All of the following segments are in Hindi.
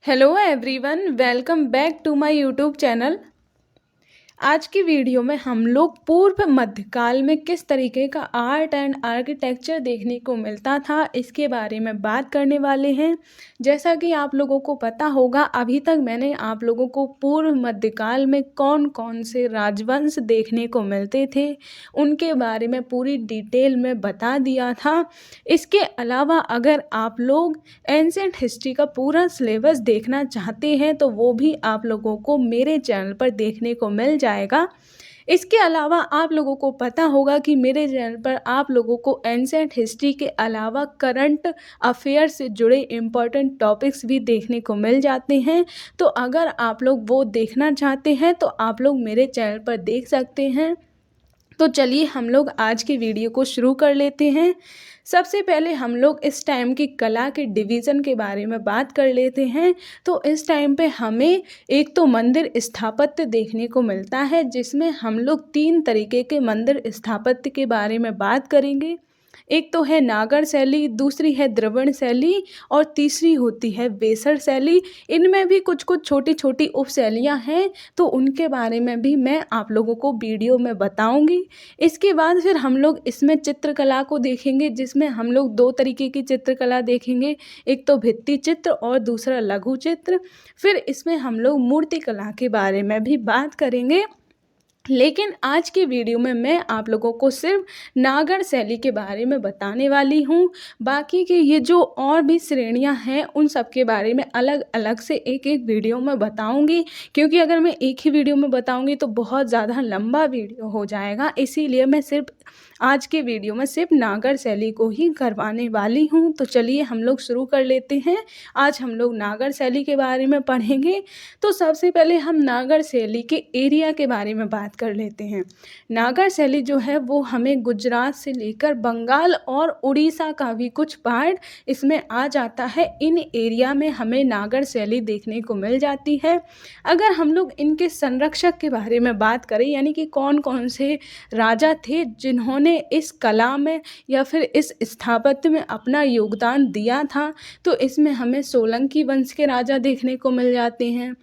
Hello everyone, welcome back to my YouTube channel. आज की वीडियो में हम लोग पूर्व मध्यकाल में किस तरीके का आर्ट एंड आर्किटेक्चर देखने को मिलता था इसके बारे में बात करने वाले हैं। जैसा कि आप लोगों को पता होगा, अभी तक मैंने आप लोगों को पूर्व मध्यकाल में कौन कौन से राजवंश देखने को मिलते थे उनके बारे में पूरी डिटेल में बता दिया था। इसके अलावा अगर आप लोग एंशिएंट हिस्ट्री का पूरा सिलेबस देखना चाहते हैं तो वो भी आप लोगों को मेरे चैनल पर देखने को मिल जाएगा। इसके अलावा आप लोगों को पता होगा कि मेरे चैनल पर आप लोगों को एंशिएंट हिस्ट्री के अलावा करंट अफेयर से जुड़े इम्पॉर्टेंट टॉपिक्स भी देखने को मिल जाते हैं। तो अगर आप लोग वो देखना चाहते हैं तो आप लोग मेरे चैनल पर देख सकते हैं। तो चलिए हम लोग आज की वीडियो को शुरू कर लेते हैं। सबसे पहले हम लोग इस टाइम की कला के डिवीज़न के बारे में बात कर लेते हैं। तो इस टाइम पे हमें एक तो मंदिर स्थापत्य देखने को मिलता है, जिसमें हम लोग 3 तरीके के मंदिर स्थापत्य के बारे में बात करेंगे। एक तो है नागर शैली, दूसरी है द्रविड़ शैली और तीसरी होती है वेसर शैली। इनमें भी कुछ कुछ छोटी छोटी उप शैलियाँ हैं, तो उनके बारे में भी मैं आप लोगों को वीडियो में बताऊंगी। इसके बाद फिर हम लोग इसमें चित्रकला को देखेंगे, जिसमें हम लोग 2 तरीके की चित्रकला देखेंगे। एक तो भित्ति चित्र और दूसरा लघु चित्र। फिर इसमें हम लोग मूर्ति कला के बारे में भी बात करेंगे। लेकिन आज की वीडियो में मैं आप लोगों को सिर्फ नागर शैली के बारे में बताने वाली हूँ। बाकी के ये जो और भी श्रेणियाँ हैं उन सब के बारे में अलग अलग से एक एक वीडियो में बताऊँगी, क्योंकि अगर मैं एक ही वीडियो में बताऊँगी तो बहुत ज़्यादा लंबा वीडियो हो जाएगा। इसीलिए मैं सिर्फ आज के वीडियो में सिर्फ नागर शैली को ही करवाने वाली हूँ। तो चलिए हम लोग शुरू कर लेते हैं। आज हम लोग नागर शैली के बारे में पढ़ेंगे। तो सबसे पहले हम नागर शैली के एरिया के बारे में बात कर लेते हैं। नागर शैली जो है वो हमें गुजरात से लेकर बंगाल और उड़ीसा का भी कुछ पार्ट इसमें आ जाता है। इन एरिया में हमें नागर शैली देखने को मिल जाती है। अगर हम लोग इनके संरक्षक के बारे में बात करें, यानी कि कौन कौन से राजा थे जिन्होंने इस कला में या फिर इस स्थापत्य में अपना योगदान दिया था, तो इसमें हमें सोलंकी वंश के राजा देखने को मिल जाते हैं।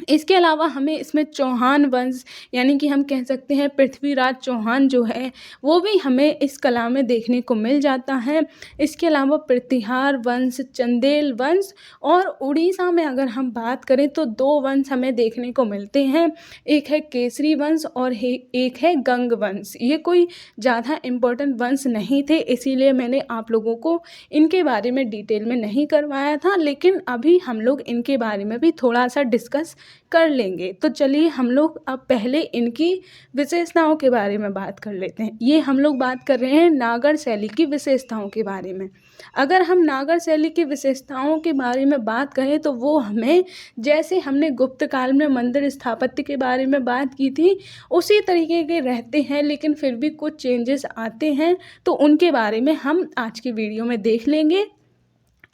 इसके अलावा हमें इसमें चौहान वंश, यानी कि हम कह सकते हैं पृथ्वीराज चौहान जो है वो भी हमें इस कला में देखने को मिल जाता है। इसके अलावा प्रतिहार वंश, चंदेल वंश और उड़ीसा में अगर हम बात करें तो 2 वंश हमें देखने को मिलते हैं। एक है केसरी वंश और एक है गंग वंश। ये कोई ज़्यादा इम्पोर्टेंट वंश नहीं थे, इसीलिए मैंने आप लोगों को इनके बारे में डिटेल में नहीं करवाया था, लेकिन अभी हम लोग इनके बारे में भी थोड़ा सा डिस्कस कर लेंगे। तो चलिए हम लोग अब पहले इनकी विशेषताओं के बारे में बात कर लेते हैं। ये हम लोग बात कर रहे हैं नागर शैली की विशेषताओं के बारे में। अगर हम नागर शैली की विशेषताओं के बारे में बात करें तो वो हमें, जैसे हमने गुप्त काल में मंदिर स्थापत्य के बारे में बात की थी, उसी तरीके के रहते हैं, लेकिन फिर भी कुछ चेंजेस आते हैं। तो उनके बारे में हम आज की वीडियो में देख लेंगे।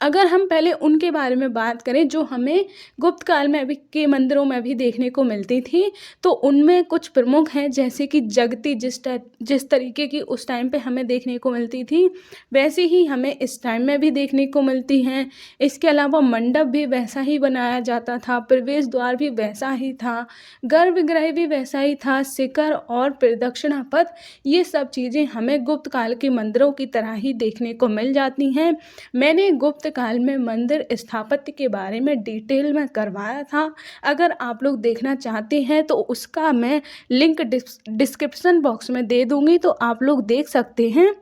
अगर हम पहले उनके बारे में बात करें जो हमें गुप्त काल में अभी के मंदिरों में भी देखने को मिलती थी, तो उनमें कुछ प्रमुख हैं, जैसे कि जगती जिस तरीके की उस टाइम पे हमें देखने को मिलती थी वैसे ही हमें इस टाइम में भी देखने को मिलती हैं। इसके अलावा मंडप भी वैसा ही बनाया जाता था, प्रवेश द्वार भी वैसा ही था, गर्भगृह भी वैसा ही था, शिखर और प्रदक्षिणा पथ, ये सब चीज़ें हमें गुप्त काल के मंदिरों की तरह ही देखने को मिल जाती हैं। मैंने गुप्त काल में मंदिर स्थापत्य के बारे में डिटेल में करवाया था। अगर आप लोग देखना चाहते हैं तो उसका मैं लिंक डिस्क्रिप्शन बॉक्स में दे दूंगी, तो आप लोग देख सकते हैं।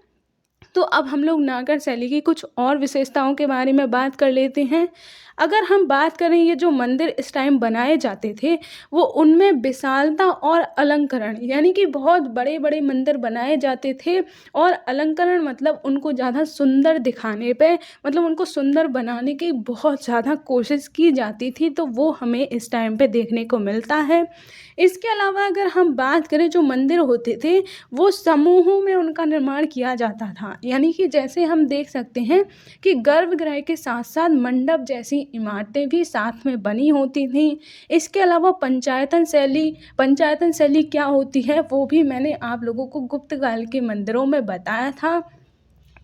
तो अब हम लोग नागर शैली की कुछ और विशेषताओं के बारे में बात कर लेते हैं। अगर हम बात करें ये जो मंदिर इस टाइम बनाए जाते थे, वो उनमें विशालता और अलंकरण, यानी कि बहुत बड़े बड़े मंदिर बनाए जाते थे, और अलंकरण मतलब उनको ज़्यादा सुंदर दिखाने पे, मतलब उनको सुंदर बनाने की बहुत ज़्यादा कोशिश की जाती थी, तो वो हमें इस टाइम पे देखने को मिलता है। इसके अलावा अगर हम बात करें, जो मंदिर होते थे वो समूहों में उनका निर्माण किया जाता था, यानी कि जैसे हम देख सकते हैं कि गर्भगृह के साथ साथ मंडप जैसी इमारतें भी साथ में बनी होती थीं। इसके अलावा पंचायतन शैली क्या होती है वो भी मैंने आप लोगों को गुप्त काल के मंदिरों में बताया था।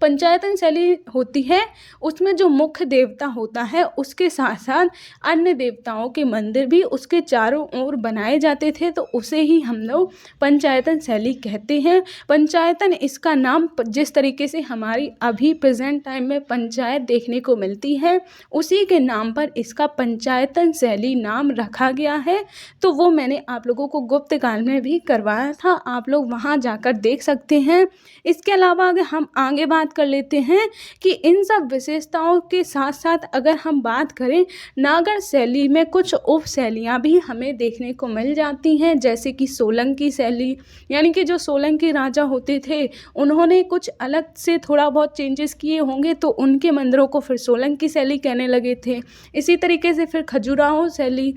पंचायतन शैली होती है उसमें जो मुख्य देवता होता है उसके साथ साथ अन्य देवताओं के मंदिर भी उसके चारों ओर बनाए जाते थे, तो उसे ही हम लोग पंचायतन शैली कहते हैं। पंचायतन इसका नाम जिस तरीके से हमारी अभी प्रेजेंट टाइम में पंचायत देखने को मिलती है उसी के नाम पर इसका पंचायतन शैली नाम रखा गया है। तो वो मैंने आप लोगों को गुप्त काल में भी करवाया था, आप लोग वहाँ जाकर देख सकते हैं। इसके अलावा अगर हम आगे बात कर लेते हैं कि इन सब विशेषताओं के साथ साथ अगर हम बात करें नागर शैली में कुछ उप शैलियाँ भी हमें देखने को मिल जाती हैं, जैसे कि सोलंकी शैली, यानी कि जो सोलंकी राजा होते थे उन्होंने कुछ अलग से थोड़ा बहुत चेंजेस किए होंगे तो उनके मंदिरों को फिर सोलंकी शैली कहने लगे थे। इसी तरीके से फिर खजुराहो शैली,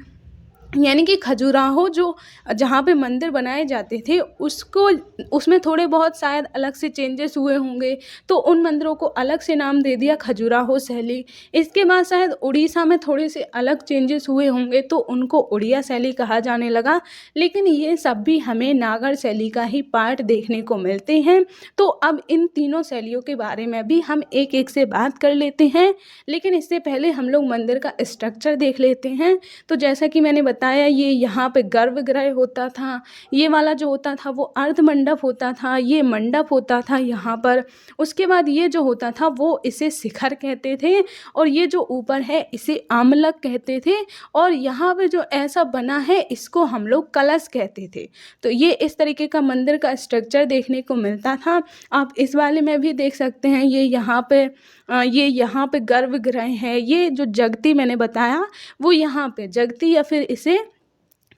यानी कि खजुराहो जो जहाँ पे मंदिर बनाए जाते थे उसको उसमें थोड़े बहुत शायद अलग से चेंजेस हुए होंगे तो उन मंदिरों को अलग से नाम दे दिया खजुराहो शैली। इसके बाद शायद उड़ीसा में थोड़े से अलग चेंजेस हुए होंगे तो उनको उड़िया शैली कहा जाने लगा। लेकिन ये सब भी हमें नागर शैली का ही पार्ट देखने को मिलते हैं। तो अब इन तीनों शैलियों के बारे में भी हम एक एक से बात कर लेते हैं, लेकिन इससे पहले हम लोग मंदिर का स्ट्रक्चर देख लेते हैं। तो जैसा कि मैंने बताया ये यहाँ पे गर्भगृह होता था, ये वाला जो होता था वो अर्ध मंडप होता था, ये मंडप होता था यहाँ पर। उसके बाद ये जो होता था वो इसे शिखर कहते थे और ये जो ऊपर है इसे आमलक कहते थे और यहाँ पे जो ऐसा बना है इसको हम लोग कलश कहते थे। तो ये इस तरीके का मंदिर का स्ट्रक्चर देखने को मिलता था। आप इस वाले में भी देख सकते हैं ये यहाँ पे गर्भगृह है। ये जो जगती मैंने बताया वो यहाँ पे जगती या फिर इसे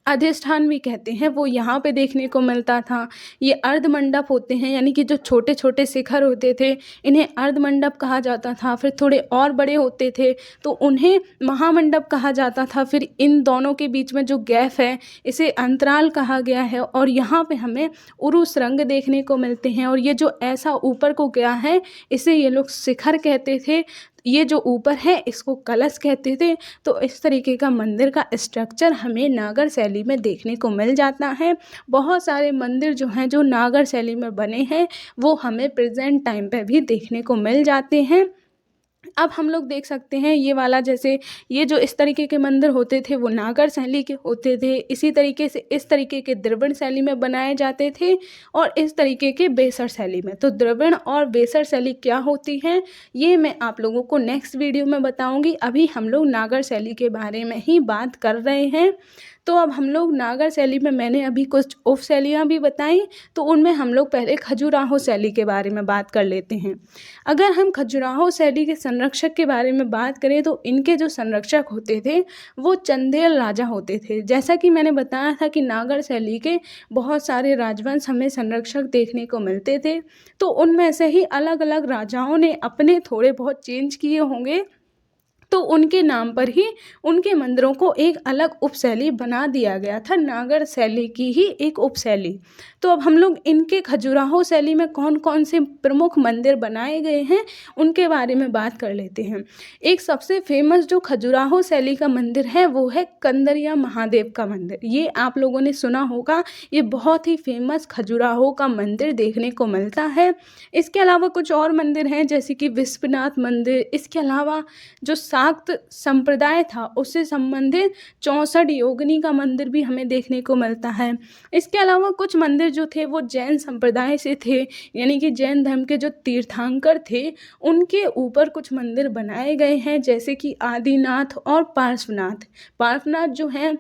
अधिष्ठान भी कहते हैं, वो यहाँ पे देखने को मिलता था। ये अर्ध मंडप होते हैं, यानी कि जो छोटे छोटे शिखर होते थे इन्हें अर्ध मंडप कहा जाता था। फिर थोड़े और बड़े होते थे तो उन्हें महामंडप कहा जाता था। फिर इन दोनों के बीच में जो गैप है इसे अंतराल कहा गया है और यहाँ पे हमें उरुस रंग देखने को मिलते हैं। और ये जो ऐसा ऊपर को गया है इसे ये लोग शिखर कहते थे, ये जो ऊपर है इसको कलश कहते थे। तो इस तरीके का मंदिर का स्ट्रक्चर हमें नागर शैली में देखने को मिल जाता है। बहुत सारे मंदिर जो हैं जो नागर शैली में बने हैं वो हमें प्रेजेंट टाइम पे भी देखने को मिल जाते हैं। अब हम लोग देख सकते हैं ये वाला, जैसे ये जो इस तरीके के मंदिर होते थे वो नागर शैली के होते थे। इसी तरीके से इस तरीके के द्रविड़ शैली में बनाए जाते थे और इस तरीके के बेसर शैली में। तो द्रविड़ और बेसर शैली क्या होती है ये मैं आप लोगों को नेक्स्ट वीडियो में बताऊंगी। अभी हम लोग नागर शैली के बारे में ही बात कर रहे हैं। तो अब हम लोग नागर शैली में मैंने अभी कुछ उप शैलियाँ भी बताई, तो उनमें हम लोग पहले खजुराहो शैली के बारे में बात कर लेते हैं। अगर हम खजुराहो शैली के संरक्षक के बारे में बात करें तो इनके जो संरक्षक होते थे वो चंदेल राजा होते थे। जैसा कि मैंने बताया था कि नागर शैली के बहुत सारे राजवंश हमें संरक्षक देखने को मिलते थे, तो उनमें से ही अलग अलग राजाओं ने अपने थोड़े बहुत चेंज किए होंगे तो उनके नाम पर ही उनके मंदिरों को एक अलग उपशैली बना दिया गया था, नागर शैली की ही एक उपशैली। तो अब हम लोग इनके खजुराहो शैली में कौन कौन से प्रमुख मंदिर बनाए गए हैं उनके बारे में बात कर लेते हैं। एक सबसे फेमस जो खजुराहो शैली का मंदिर है वो है कंदरिया महादेव का मंदिर। ये आप लोगों ने सुना होगा, ये बहुत ही फेमस खजुराहो का मंदिर देखने को मिलता है। इसके अलावा कुछ और मंदिर हैं जैसे कि विश्वनाथ मंदिर। इसके अलावा जो शाक्त संप्रदाय था उससे संबंधित 64 योगिनी का मंदिर भी हमें देखने को मिलता है। इसके अलावा कुछ मंदिर जो थे वो जैन संप्रदाय से थे, यानी कि जैन धर्म के जो तीर्थंकर थे उनके ऊपर कुछ मंदिर बनाए गए हैं, जैसे कि आदिनाथ और पार्श्वनाथ। पार्श्वनाथ जो हैं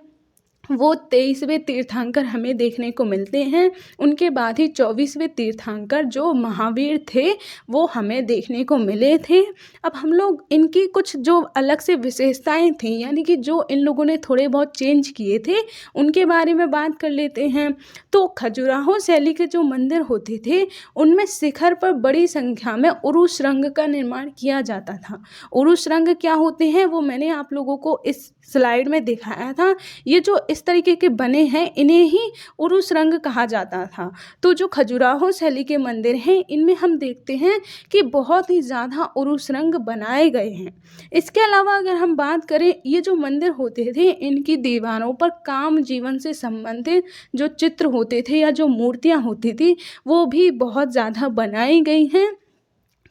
वो 23वें तीर्थंकर हमें देखने को मिलते हैं। उनके बाद ही 24वें तीर्थंकर जो महावीर थे वो हमें देखने को मिले थे। अब हम लोग इनकी कुछ जो अलग से विशेषताएं थी, यानी कि जो इन लोगों ने थोड़े बहुत चेंज किए थे उनके बारे में बात कर लेते हैं। तो खजुराहो शैली के जो मंदिर होते थे उनमें शिखर पर बड़ी संख्या में उरुस रंग का निर्माण किया जाता था। उरुस रंग क्या होते हैं वो मैंने आप लोगों को इस स्लाइड में दिखाया था। ये जो इस तरीके के बने हैं इन्हें ही उरुस रंग कहा जाता था। तो जो खजुराहो शैली के मंदिर हैं इनमें हम देखते हैं कि बहुत ही ज़्यादा उरुस रंग बनाए गए हैं। इसके अलावा अगर हम बात करें, ये जो मंदिर होते थे इनकी दीवारों पर काम जीवन से संबंधित जो चित्र होते थे या जो मूर्तियाँ होती थी वो भी बहुत ज़्यादा बनाई गई हैं।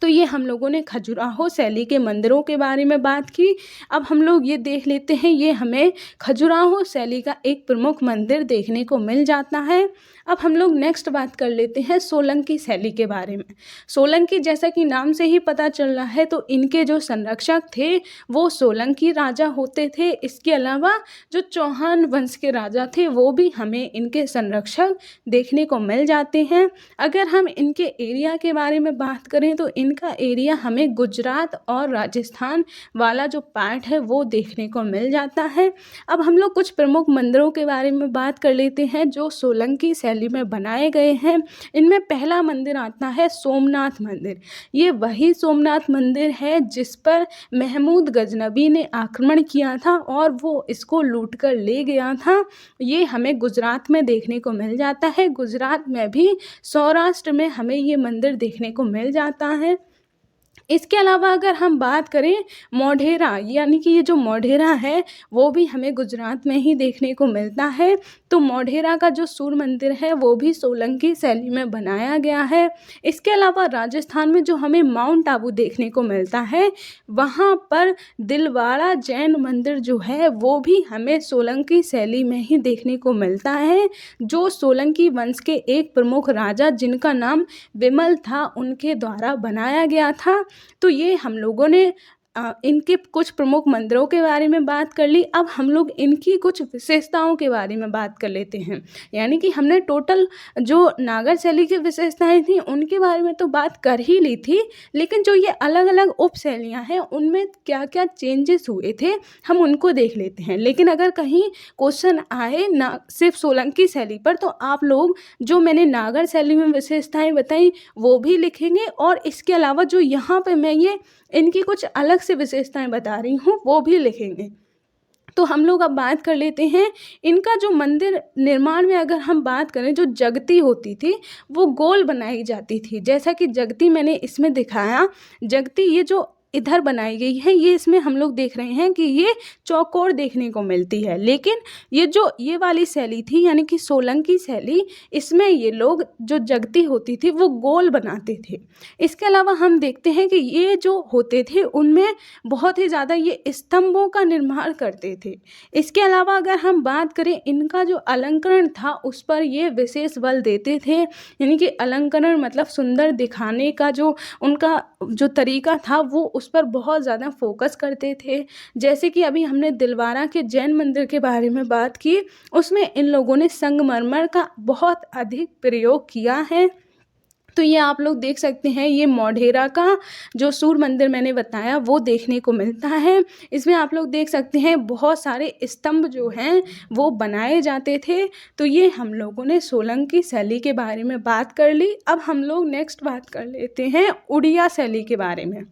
तो ये हम लोगों ने खजुराहो शैली के मंदिरों के बारे में बात की। अब हम लोग ये देख लेते हैं, ये हमें खजुराहो शैली का एक प्रमुख मंदिर देखने को मिल जाता है। अब हम लोग नेक्स्ट बात कर लेते हैं सोलंकी शैली के बारे में। सोलंकी जैसा कि नाम से ही पता चल रहा है, तो इनके जो संरक्षक थे वो सोलंकी राजा होते थे। इसके अलावा जो चौहान वंश के राजा थे वो भी हमें इनके संरक्षक देखने को मिल जाते हैं। अगर हम इनके एरिया के बारे में बात करें तो इनका एरिया हमें गुजरात और राजस्थान वाला जो पार्ट है वो देखने को मिल जाता है। अब हम लोग कुछ प्रमुख मंदिरों के बारे में बात कर लेते हैं जो सोलंकी शैली में बनाए गए हैं। इनमें पहला मंदिर आता है सोमनाथ मंदिर। ये वही सोमनाथ मंदिर है जिस पर महमूद गजनबी ने आक्रमण किया था और वो इसको लूट कर ले गया था। ये हमें गुजरात में देखने को मिल जाता है। गुजरात में भी सौराष्ट्र में हमें ये मंदिर देखने को मिल जाता है। इसके अलावा अगर हम बात करें मोढेरा, यानी कि ये जो मोढेरा है वो भी हमें गुजरात में ही देखने को मिलता है। तो मोढेरा का जो सूर्य मंदिर है वो भी सोलंकी शैली में बनाया गया है। इसके अलावा राजस्थान में जो हमें माउंट आबू देखने को मिलता है, वहाँ पर दिलवाड़ा जैन मंदिर जो है वो भी हमें सोलंकी शैली में ही देखने को मिलता है। जो सोलंकी वंश के एक प्रमुख राजा जिनका नाम विमल था उनके द्वारा बनाया गया था। तो ये हम लोगों ने इनके कुछ प्रमुख मंदिरों के बारे में बात कर ली। अब हम लोग इनकी कुछ विशेषताओं के बारे में बात कर लेते हैं। यानी कि हमने टोटल जो नागर शैली की विशेषताएं थी उनके बारे में तो बात कर ही ली थी, लेकिन जो ये अलग अलग उप शैलियाँ हैं उनमें क्या क्या चेंजेस हुए थे हम उनको देख लेते हैं। लेकिन अगर कहीं क्वेश्चन आए ना सिर्फ सोलंकी शैली पर, तो आप लोग जो मैंने नागर शैली में विशेषताएं बताई वो भी लिखेंगे, और इसके अलावा जो यहाँ पे मैं ये इनकी कुछ अलग से विशेषताएं बता रही हूँ वो भी लिखेंगे। तो हम लोग अब बात कर लेते हैं इनका जो मंदिर निर्माण में अगर हम बात करें, जो जगती होती थी वो गोल बनाई जाती थी। जैसा कि जगती मैंने इसमें दिखाया, जगती ये जो इधर बनाई गई है ये इसमें हम लोग देख रहे हैं कि ये चौकोर देखने को मिलती है, लेकिन ये जो ये वाली शैली थी यानी कि सोलंकी शैली, इसमें ये लोग जो जगती होती थी वो गोल बनाते थे। इसके अलावा हम देखते हैं कि ये जो होते थे उनमें बहुत ही ज़्यादा ये स्तंभों का निर्माण करते थे। इसके अलावा अगर हम बात करें इनका जो अलंकरण था उस पर ये विशेष बल देते थे। यानी कि अलंकरण मतलब सुंदर दिखाने का जो उनका जो तरीका था वो उस पर बहुत ज़्यादा फोकस करते थे। जैसे कि अभी हमने दिलवाड़ा के जैन मंदिर के बारे में बात की, उसमें इन लोगों ने संगमरमर का बहुत अधिक प्रयोग किया है। तो ये आप लोग देख सकते हैं, ये मोढेरा का जो सूर्य मंदिर मैंने बताया वो देखने को मिलता है। इसमें आप लोग देख सकते हैं बहुत सारे स्तंभ जो हैं वो बनाए जाते थे। तो ये हम लोगों ने सोलंकी शैली के बारे में बात कर ली। अब हम लोग नेक्स्ट बात कर लेते हैं उड़िया शैली के बारे में।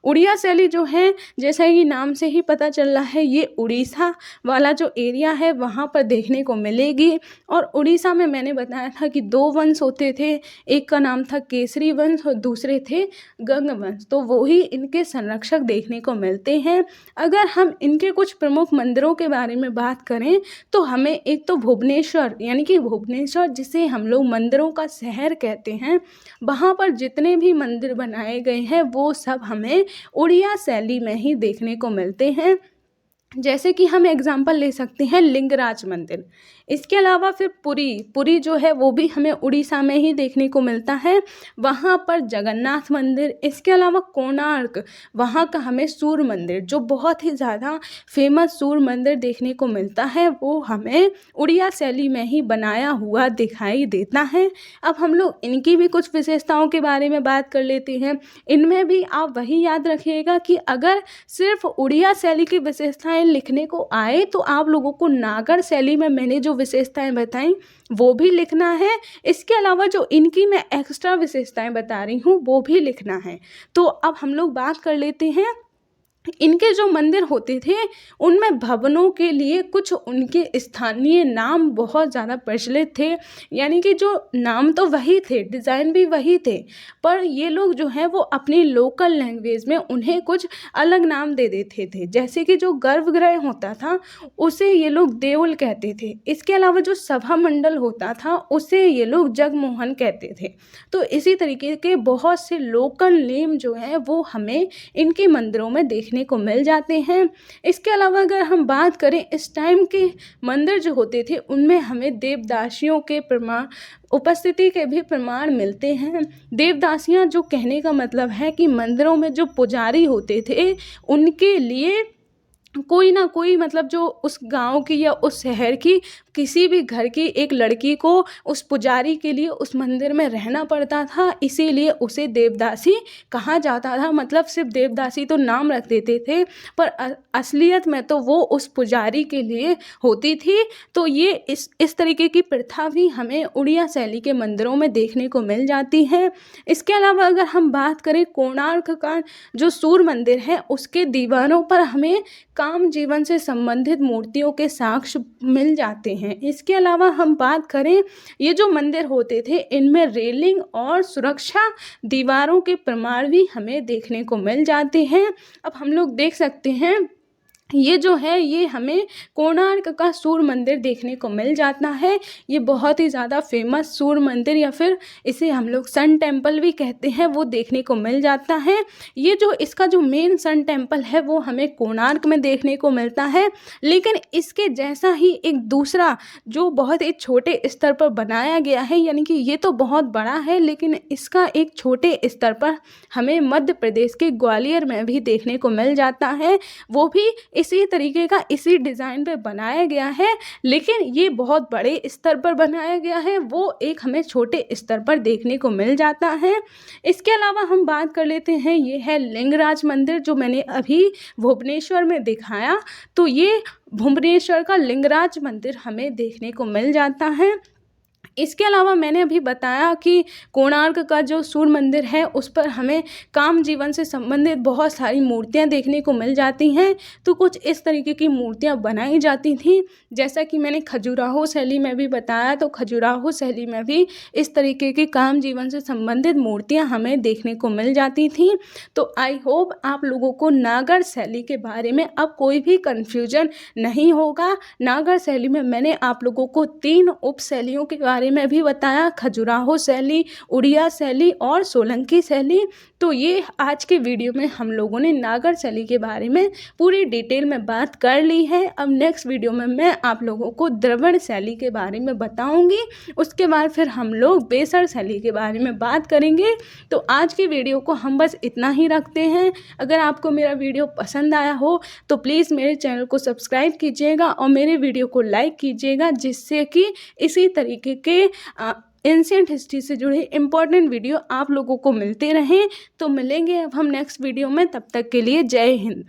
उड़िया शैली जो है, जैसा कि नाम से ही पता चल रहा है, ये उड़ीसा वाला जो एरिया है वहाँ पर देखने को मिलेगी। और उड़ीसा में मैंने बताया था कि दो वंश होते थे, एक का नाम था केसरी वंश और दूसरे थे गंग वंश। तो वो ही इनके संरक्षक देखने को मिलते हैं। अगर हम इनके कुछ प्रमुख मंदिरों के बारे में बात करें तो हमें एक तो भुवनेश्वर, यानी कि भुवनेश्वर जिसे हम लोग मंदिरों का शहर कहते हैं, वहाँ पर जितने भी मंदिर बनाए गए हैं वो सब हमें उड़िया शैली में ही देखने को मिलते हैं। जैसे कि हम एग्जाम्पल ले सकते हैं लिंगराज मंदिर। इसके अलावा फिर पुरी जो है वो भी हमें उड़ीसा में ही देखने को मिलता है, वहाँ पर जगन्नाथ मंदिर। इसके अलावा कोणार्क, वहाँ का हमें सूर्य मंदिर जो बहुत ही ज़्यादा फेमस सूर्य मंदिर देखने को मिलता है, वो हमें उड़िया शैली में ही बनाया हुआ दिखाई देता है। अब हम लोग इनकी भी कुछ विशेषताओं के बारे में बात कर लेते हैं। इनमें भी आप वही याद रखिएगा कि अगर सिर्फ उड़िया शैली की विशेषताएं लिखने को आए तो आप लोगों को नागर शैली में मैंने जो विशेषताएं बताई वो भी लिखना है। इसके अलावा जो इनकी मैं एक्स्ट्रा विशेषताएं बता रही हूँ वो भी लिखना है। तो अब हम लोग बात कर लेते हैं इनके जो मंदिर होते थे उनमें भवनों के लिए कुछ उनके स्थानीय नाम बहुत ज़्यादा प्रचलित थे, यानी कि जो नाम तो वही थे, डिज़ाइन भी वही थे, पर ये लोग जो हैं वो अपनी लोकल लैंग्वेज में उन्हें कुछ अलग नाम दे देते थे। जैसे कि जो गर्भगृह होता था उसे ये लोग देउल कहते थे। इसके अलावा जो सभा मंडल होता था उसे ये लोग जगमोहन कहते थे। तो इसी तरीके के बहुत से लोकल नेम जो हैं वो हमें इनके मंदिरों में देखने को मिल जाते हैं। इसके अलावा अगर हम बात करें इस टाइम के मंदिर जो होते थे उनमें हमें देवदासियों के प्रमाण उपस्थिति के भी प्रमाण मिलते हैं। देवदासियां जो कहने का मतलब है कि मंदिरों में जो पुजारी होते थे उनके लिए कोई ना कोई मतलब जो उस गांव की या उस शहर की किसी भी घर की एक लड़की को उस पुजारी के लिए उस मंदिर में रहना पड़ता था, इसीलिए उसे देवदासी कहा जाता था। मतलब सिर्फ देवदासी तो नाम रख देते थे पर असलियत में तो वो उस पुजारी के लिए होती थी। तो ये इस तरीके की प्रथा भी हमें उड़िया शैली के मंदिरों में देखने को मिल जाती है। इसके अलावा अगर हम बात करें कोणार्क का जो सूर्य मंदिर है उसके दीवारों पर हमें काम जीवन से संबंधित मूर्तियों के साक्ष्य मिल जाते हैं। इसके अलावा हम बात करें ये जो मंदिर होते थे इनमें रेलिंग और सुरक्षा दीवारों के प्रमाण भी हमें देखने को मिल जाते हैं। अब हम लोग देख सकते हैं ये जो है ये हमें कोणार्क का सूर्य मंदिर देखने को मिल जाता है। ये बहुत ही ज़्यादा फेमस सूर्य मंदिर या फिर इसे हम लोग सन टेम्पल भी कहते हैं वो देखने को मिल जाता है। ये जो इसका जो मेन सन टेम्पल है वो हमें कोणार्क में देखने को मिलता है, लेकिन इसके जैसा ही एक दूसरा जो बहुत ही छोटे स्तर पर बनाया गया है, यानी कि ये तो बहुत बड़ा है लेकिन इसका एक छोटे स्तर पर हमें मध्य प्रदेश के ग्वालियर में भी देखने को मिल जाता है। वो भी इसी तरीके का इसी डिज़ाइन पे बनाया गया है, लेकिन ये बहुत बड़े स्तर पर बनाया गया है, वो एक हमें छोटे स्तर पर देखने को मिल जाता है। इसके अलावा हम बात कर लेते हैं ये है लिंगराज मंदिर जो मैंने अभी भुवनेश्वर में दिखाया। तो ये भुवनेश्वर का लिंगराज मंदिर हमें देखने को मिल जाता है। इसके अलावा मैंने अभी बताया कि कोणार्क का जो सूर्य मंदिर है उस पर हमें काम जीवन से संबंधित बहुत सारी मूर्तियां देखने को मिल जाती हैं। तो कुछ इस तरीके की मूर्तियां बनाई जाती थीं, जैसा कि मैंने खजुराहो शैली में भी बताया। तो खजुराहो शैली में भी इस तरीके की काम जीवन से संबंधित मूर्तियां हमें देखने को मिल जाती थीं। तो आई होप आप लोगों को नागर शैली के बारे में अब कोई भी कन्फ्यूजन नहीं होगा। नागर शैली में मैंने आप लोगों को 3 उप शैलियों के बारे में भी बताया, खजुराहो शैली, उड़िया शैली और सोलंकी शैली। तो ये आज के वीडियो में हम लोगों ने नागर शैली के बारे में पूरी डिटेल में बात कर ली है। अब नेक्स्ट वीडियो में मैं आप लोगों को द्रविड़ शैली के बारे में बताऊंगी, उसके बाद फिर हम लोग बेसर शैली के बारे में बात करेंगे। तो आज की वीडियो को हम बस इतना ही रखते हैं। अगर आपको मेरा वीडियो पसंद आया हो तो प्लीज़ मेरे चैनल को सब्सक्राइब कीजिएगा और मेरे वीडियो को लाइक कीजिएगा, जिससे कि इसी तरीके के एंशिएंट हिस्ट्री से जुड़े इम्पोर्टेंट वीडियो आप लोगों को मिलते रहें। तो मिलेंगे अब हम नेक्स्ट वीडियो में, तब तक के लिए जय हिंद।